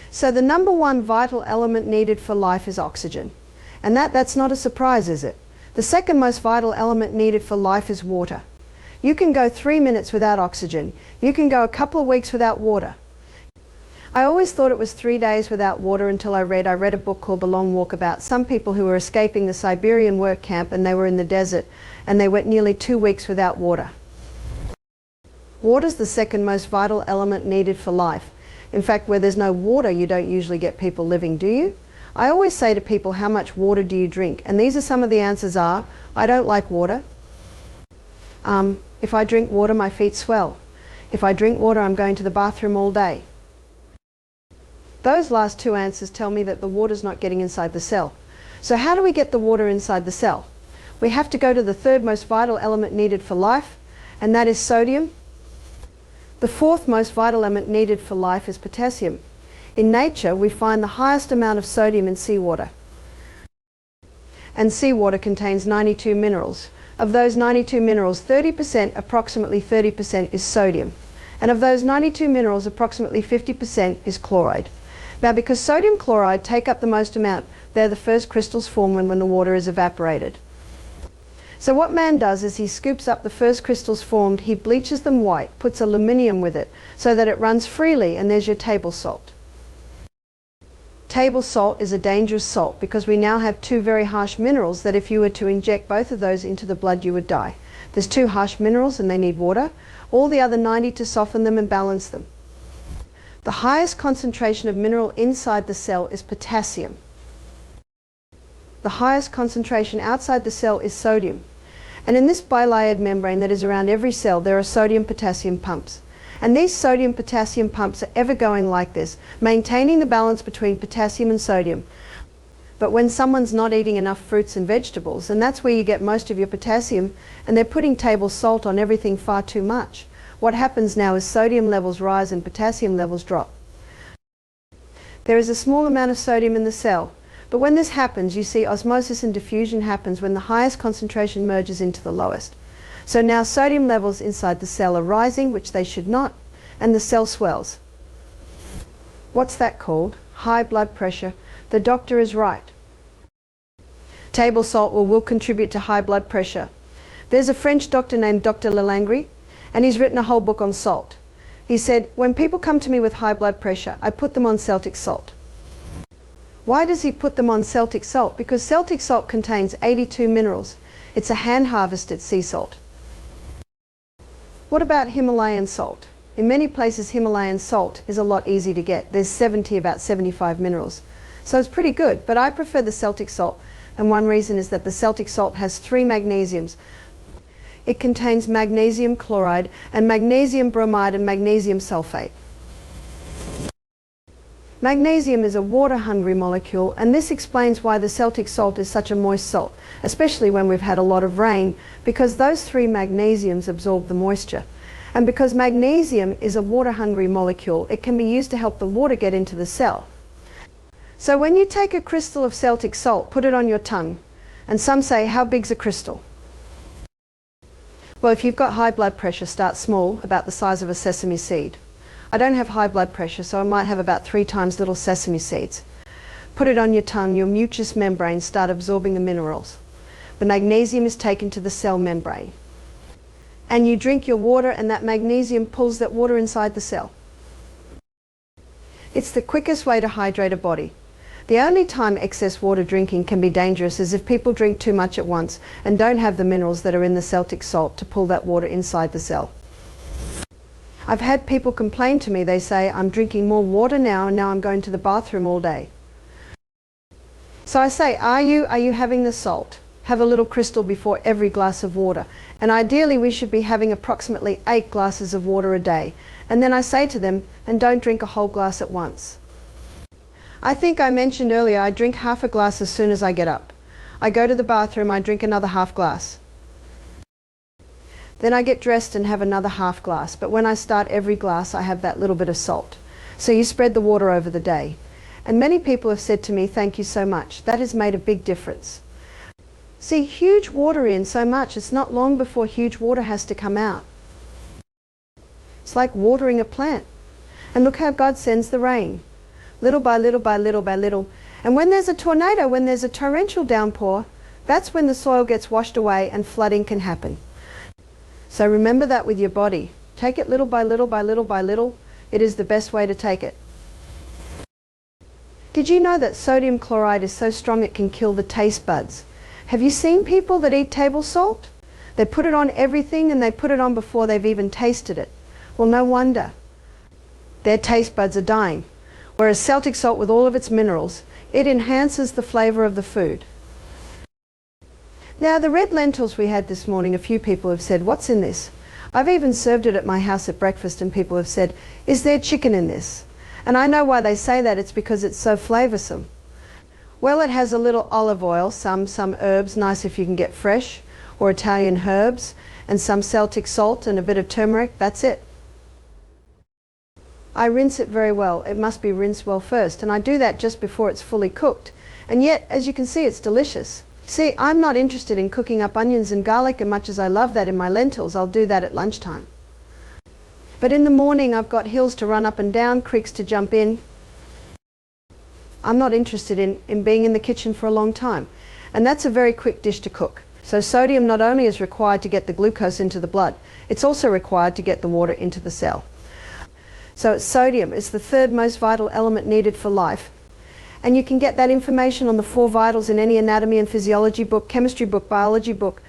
So the number one vital element needed for life is oxygen. And that's not a surprise, is it? The second most vital element needed for life is water. You can go 3 minutes without oxygen. You can go a couple of weeks without water. I always thought it was 3 days without water until I read a book called The Long Walk about some people who were escaping the Siberian work camp, and they were in the desert and they went nearly 2 weeks without water. Water is the second most vital element needed for life. In fact, where there's no water, you don't usually get people living, do you? I always say to people, how much water do you drink? And these are some of the answers are, I don't like water. If I drink water, my feet swell. If I drink water, I'm going to the bathroom all day. Those last two answers tell me that the water's not getting inside the cell. So how do we get the water inside the cell? We have to go to the third most vital element needed for life, and that is sodium. The fourth most vital element needed for life is potassium. In nature, we find the highest amount of sodium in seawater. And seawater contains 92 minerals. Of those 92 minerals, 30%, approximately 30%, is sodium. And of those 92 minerals, approximately 50% is chloride. Now, because sodium chloride take up the most amount, they're the first crystals formed when the water is evaporated. So what man does is he scoops up the first crystals formed, he bleaches them white, puts aluminium with it so that it runs freely, and there's your table salt. Table salt is a dangerous salt because we now have two very harsh minerals that if you were to inject both of those into the blood, you would die. There's two harsh minerals and they need water, all the other 90 to soften them and balance them. The highest concentration of mineral inside the cell is potassium. The highest concentration outside the cell is sodium. And in this bilayered membrane that is around every cell, there are sodium-potassium pumps. And these sodium-potassium pumps are ever going like this, maintaining the balance between potassium and sodium. But when someone's not eating enough fruits and vegetables, and that's where you get most of your potassium, and they're putting table salt on everything far too much, what happens now is sodium levels rise and potassium levels drop. There is a small amount of sodium in the cell, but when this happens, you see osmosis and diffusion happens when the highest concentration merges into the lowest. So now sodium levels inside the cell are rising, which they should not, and the cell swells. What's that called? High blood pressure. The doctor is right. Table salt will contribute to high blood pressure. There's a French doctor named Dr. Lalangri, and he's written a whole book on salt. He said, when people come to me with high blood pressure, I put them on Celtic salt. Why does he put them on Celtic salt? Because Celtic salt contains 82 minerals. It's a hand-harvested sea salt. What about Himalayan salt? In many places, Himalayan salt is a lot easier to get. There's about 75 minerals. So it's pretty good, but I prefer the Celtic salt, and one reason is that the Celtic salt has 3 magnesiums. It contains magnesium chloride and magnesium bromide and magnesium sulfate. Magnesium is a water-hungry molecule, and this explains why the Celtic salt is such a moist salt, especially when we've had a lot of rain, because those 3 magnesiums absorb the moisture. And because magnesium is a water-hungry molecule, it can be used to help the water get into the cell. So when you take a crystal of Celtic salt, put it on your tongue, and some say, how big's a crystal? Well, if you've got high blood pressure, start small, about the size of a sesame seed. I don't have high blood pressure, so I might have about 3 times little sesame seeds. Put it on your tongue, your mucous membranes start absorbing the minerals. The magnesium is taken to the cell membrane. And you drink your water, and that magnesium pulls that water inside the cell. It's the quickest way to hydrate a body. The only time excess water drinking can be dangerous is if people drink too much at once and don't have the minerals that are in the Celtic salt to pull that water inside the cell. I've had people complain to me, they say, I'm drinking more water now and now I'm going to the bathroom all day. So I say, are you having the salt? Have a little crystal before every glass of water. And ideally we should be having approximately 8 glasses of water a day. And then I say to them, and don't drink a whole glass at once. I think I mentioned earlier I drink half a glass as soon as I get up. I go to the bathroom, I drink another half glass. Then I get dressed and have another half glass, but when I start every glass I have that little bit of salt. So you spread the water over the day. And many people have said to me, thank you so much. That has made a big difference. See, huge water in so much, it's not long before huge water has to come out. It's like watering a plant. And look how God sends the rain. little by little by little by little. And when there's a tornado, when there's a torrential downpour, that's when the soil gets washed away and flooding can happen. So remember that with your body. Take it little by little by little by little. It is the best way to take it. Did you know that sodium chloride is so strong it can kill the taste buds? Have you seen people that eat table salt? They put it on everything and they put it on before they've even tasted it. Well, no wonder. Their taste buds are dying. Whereas Celtic salt, with all of its minerals, it enhances the flavor of the food. Now, the red lentils we had this morning, a few people have said, what's in this? I've even served it at my house at breakfast and people have said, is there chicken in this? And I know why they say that. It's because it's so flavoursome. Well, it has a little olive oil, some herbs, nice if you can get fresh, or Italian herbs, and some Celtic salt and a bit of turmeric. That's it. I rinse it very well. It must be rinsed well first, and I do that just before it's fully cooked. And yet, as you can see, it's delicious. See, I'm not interested in cooking up onions and garlic, and much as I love that in my lentils, I'll do that at lunchtime. But in the morning, I've got hills to run up and down, creeks to jump in. I'm not interested in being in the kitchen for a long time. And that's a very quick dish to cook. So sodium not only is required to get the glucose into the blood, it's also required to get the water into the cell. So sodium is the third most vital element needed for life. And you can get that information on the 4 vitals in any anatomy and physiology book, chemistry book, biology book.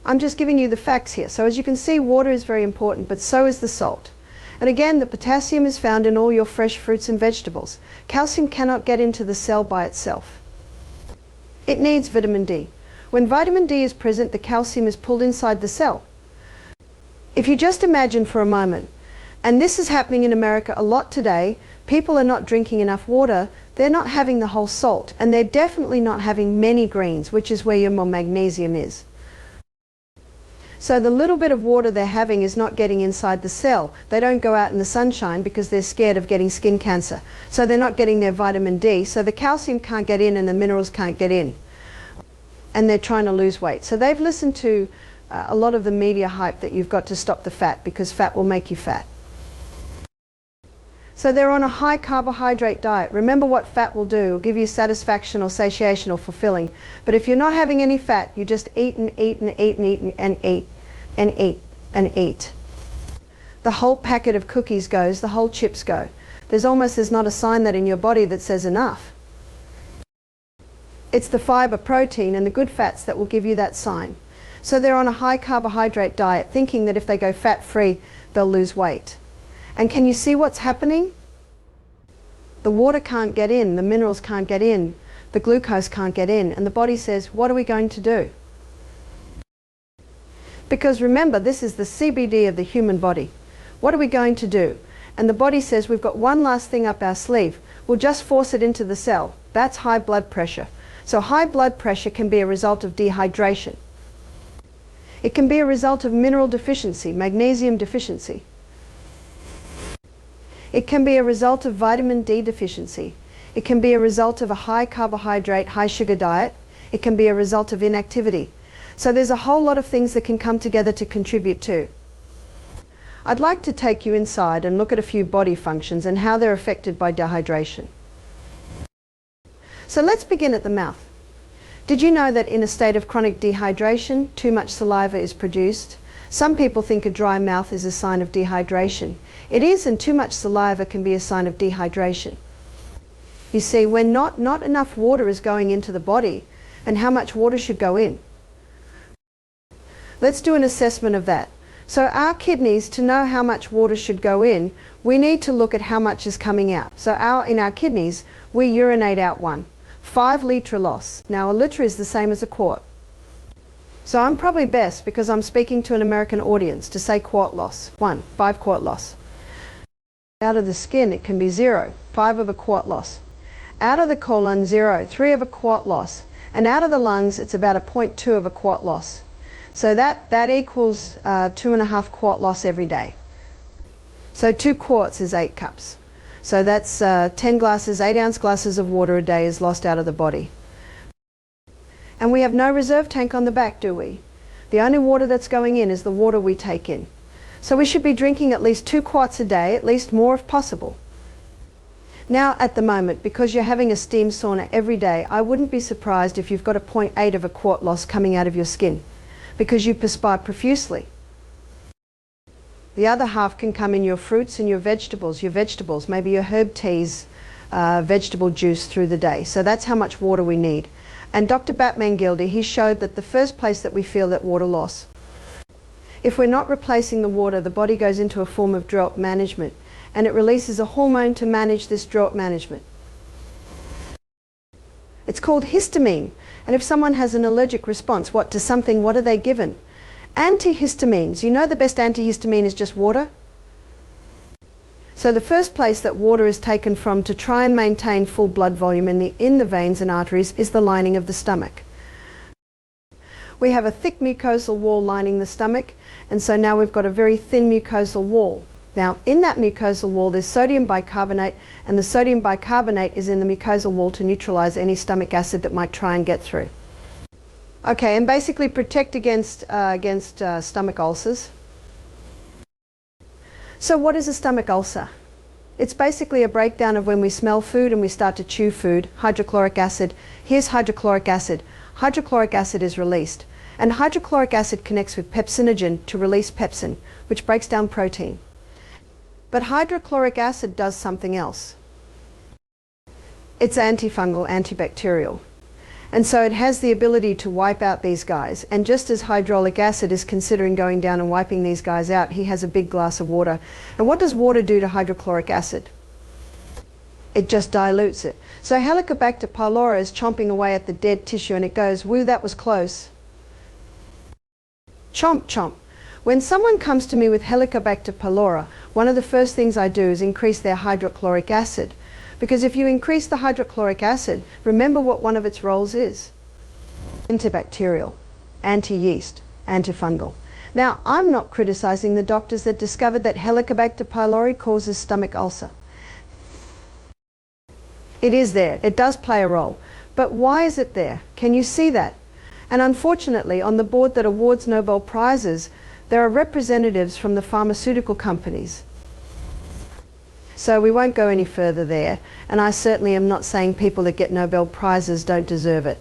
I'm just giving you the facts here. So as you can see, water is very important, but so is the salt. And again, the potassium is found in all your fresh fruits and vegetables. Calcium cannot get into the cell by itself. It needs vitamin D. When vitamin D is present, the calcium is pulled inside the cell. If you just imagine for a moment, and this is happening in America a lot today, people are not drinking enough water, they're not having the whole salt, and they're definitely not having many greens, which is where your more magnesium is. So the little bit of water they're having is not getting inside the cell. They don't go out in the sunshine because they're scared of getting skin cancer. So they're not getting their vitamin D, so the calcium can't get in and the minerals can't get in. And they're trying to lose weight. So they've listened to a lot of the media hype that you've got to stop the fat because fat will make you fat. So they're on a high carbohydrate diet. Remember what fat will do. It will give you satisfaction or satiation or fulfilling. But if you're not having any fat, you just eat and eat and eat and eat and eat and eat and eat. The whole packet of cookies goes, the whole chips go. There's not a sign that in your body that says enough. It's the fiber, protein and the good fats that will give you that sign. So they're on a high carbohydrate diet thinking that if they go fat-free, they'll lose weight. And can you see what's happening? The water can't get in, the minerals can't get in, the glucose can't get in, and the body says, what are we going to do? Because remember, this is the CBD of the human body. What are we going to do? And the body says, we've got one last thing up our sleeve. We'll just force it into the cell. That's high blood pressure. So high blood pressure can be a result of dehydration. It can be a result of mineral deficiency, magnesium deficiency. It can be a result of vitamin D deficiency. It can be a result of a high carbohydrate, high sugar diet. It can be a result of inactivity. So there's a whole lot of things that can come together to contribute to. I'd like to take you inside and look at a few body functions and how they're affected by dehydration. So let's begin at the mouth. Did you know that in a state of chronic dehydration, too much saliva is produced? Some people think a dry mouth is a sign of dehydration. It is, and too much saliva can be a sign of dehydration. You see, when not enough water is going into the body, and how much water should go in. Let's do an assessment of that. So our kidneys, to know how much water should go in, we need to look at how much is coming out. So in our kidneys, we urinate out 5 litre loss. Now a litre is the same as a quart. So I'm probably best, because I'm speaking to an American audience, to say quart loss. 5 quart loss. Out of the skin it can be 0, 5 of a quart loss. Out of the colon 0, 3 of a quart loss. And out of the lungs it's about a 0.2 of a quart loss. So that equals 2.5 quart loss every day. So 2 quarts is 8 cups. So that's 10 glasses, 8-ounce glasses of water a day is lost out of the body. And we have no reserve tank on the back, do we? The only water that's going in is the water we take in. So we should be drinking at least 2 quarts a day, at least more if possible. Now at the moment, because you're having a steam sauna every day, I wouldn't be surprised if you've got a 0.8 of a quart loss coming out of your skin because you perspire profusely. The other half can come in your fruits and your vegetables, maybe your herb teas, vegetable juice through the day. So that's how much water we need. And Dr. Batmangilde, he showed that the first place that we feel that water loss, if we're not replacing the water, the body goes into a form of drought management, and it releases a hormone to manage this drought management. It's called histamine. And if someone has an allergic response, to something, what are they given? Antihistamines. You know the best antihistamine is just water? So the first place that water is taken from to try and maintain full blood volume in the veins and arteries is the lining of the stomach. We have a thick mucosal wall lining the stomach, and so now we've got a very thin mucosal wall. Now in that mucosal wall there's sodium bicarbonate, and the sodium bicarbonate is in the mucosal wall to neutralize any stomach acid that might try and get through. Okay, and basically protect against stomach ulcers. So what is a stomach ulcer? It's basically a breakdown of when we smell food and we start to chew food, hydrochloric acid. Here's hydrochloric acid. Hydrochloric acid is released, and hydrochloric acid connects with pepsinogen to release pepsin, which breaks down protein. But hydrochloric acid does something else. It's antifungal, antibacterial. And so it has the ability to wipe out these guys. And just as hydrochloric acid is considering going down and wiping these guys out, he has a big glass of water. And what does water do to hydrochloric acid? It just dilutes it. So Helicobacter pylori is chomping away at the dead tissue, and it goes, woo, that was close. Chomp, chomp. When someone comes to me with Helicobacter pylori, one of the first things I do is increase their hydrochloric acid. Because if you increase the hydrochloric acid, remember what one of its roles is. Antibacterial, anti-yeast, antifungal. Now, I'm not criticizing the doctors that discovered that Helicobacter pylori causes stomach ulcer. It is there. It does play a role. But why is it there? Can you see that? And unfortunately, on the board that awards Nobel Prizes, there are representatives from the pharmaceutical companies. So we won't go any further there, and I certainly am not saying people that get Nobel Prizes don't deserve it.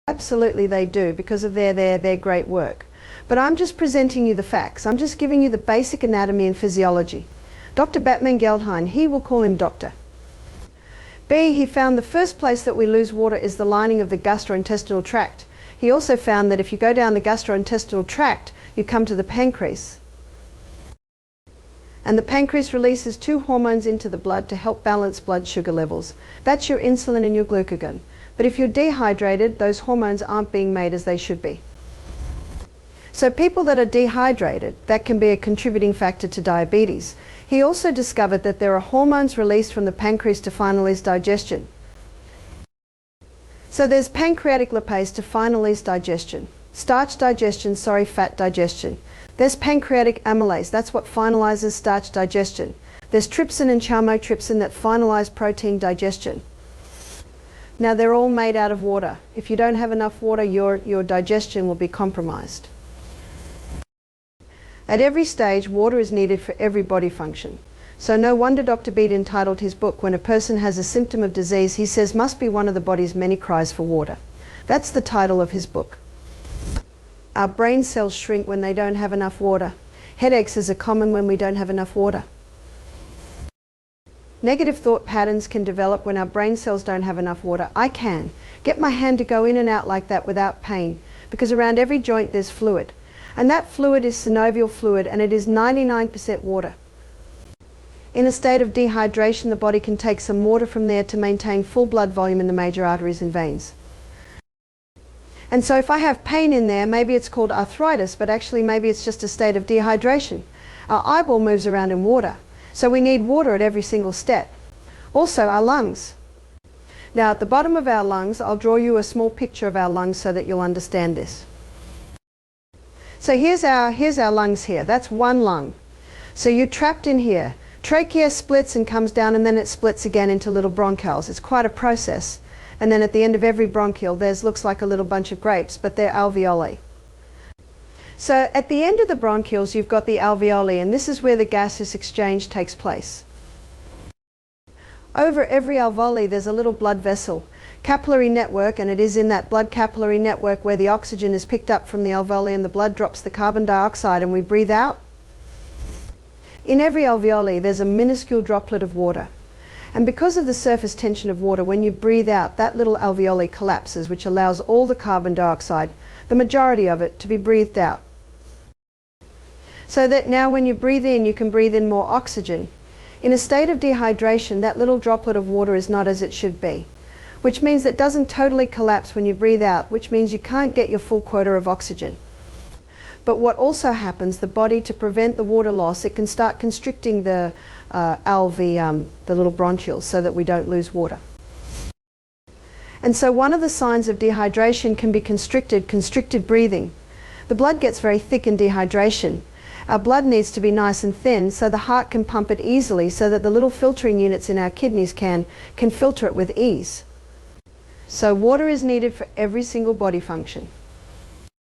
Absolutely they do, because of their great work. But I'm just presenting you the facts. I'm just giving you the basic anatomy and physiology. Dr. Batmangilde, he will call him doctor. B, he found the first place that we lose water is the lining of the gastrointestinal tract. He also found that if you go down the gastrointestinal tract, you come to the pancreas. And the pancreas releases two hormones into the blood to help balance blood sugar levels. That's your insulin and your glucagon. But if you're dehydrated, those hormones aren't being made as they should be. So people that are dehydrated, that can be a contributing factor to diabetes. He also discovered that there are hormones released from the pancreas to finalize digestion. So there's pancreatic lipase to finalize digestion, fat digestion. There's pancreatic amylase, that's what finalizes starch digestion. There's trypsin and chymotrypsin that finalize protein digestion. Now they're all made out of water. If you don't have enough water, your digestion will be compromised. At every stage, water is needed for every body function. So no wonder Dr. Bede entitled his book, When a Person Has a Symptom of Disease, he says must be one of the body's many cries for water. That's the title of his book. Our brain cells shrink when they don't have enough water. Headaches is common when we don't have enough water. Negative thought patterns can develop when our brain cells don't have enough water. I can get my hand to go in and out like that without pain, because around every joint there's fluid. And that fluid is synovial fluid, and it is 99% water. In a state of dehydration, the body can take some water from there to maintain full blood volume in the major arteries and veins. And so if I have pain in there, maybe it's called arthritis, but actually maybe it's just a state of dehydration. Our eyeball moves around in water, so we need water at every single step. Also our lungs. Now at the bottom of our lungs, I'll draw you a small picture of our lungs so that you'll understand this. So here's our lungs here. That's one lung. So you're trapped in here. Trachea splits and comes down, and then it splits again into little bronchioles. It's quite a process. And then at the end of every bronchiole, looks like a little bunch of grapes, but they're alveoli. So at the end of the bronchioles, you've got the alveoli, and this is where the gaseous exchange takes place. Over every alveoli there's a little blood vessel, capillary network, and it is in that blood capillary network where the oxygen is picked up from the alveoli and the blood drops the carbon dioxide and we breathe out. In every alveoli there's a minuscule droplet of water. And because of the surface tension of water, when you breathe out, that little alveoli collapses, which allows all the carbon dioxide, the majority of it, to be breathed out. So that now when you breathe in, you can breathe in more oxygen. In a state of dehydration, that little droplet of water is not as it should be, which means it doesn't totally collapse when you breathe out, which means you can't get your full quota of oxygen. But what also happens, the body, to prevent the water loss, it can start constricting the alveoli, the little bronchioles, so that we don't lose water. And so one of the signs of dehydration can be constricted breathing. The blood gets very thick in dehydration. Our blood needs to be nice and thin so the heart can pump it easily, so that the little filtering units in our kidneys can filter it with ease. So water is needed for every single body function.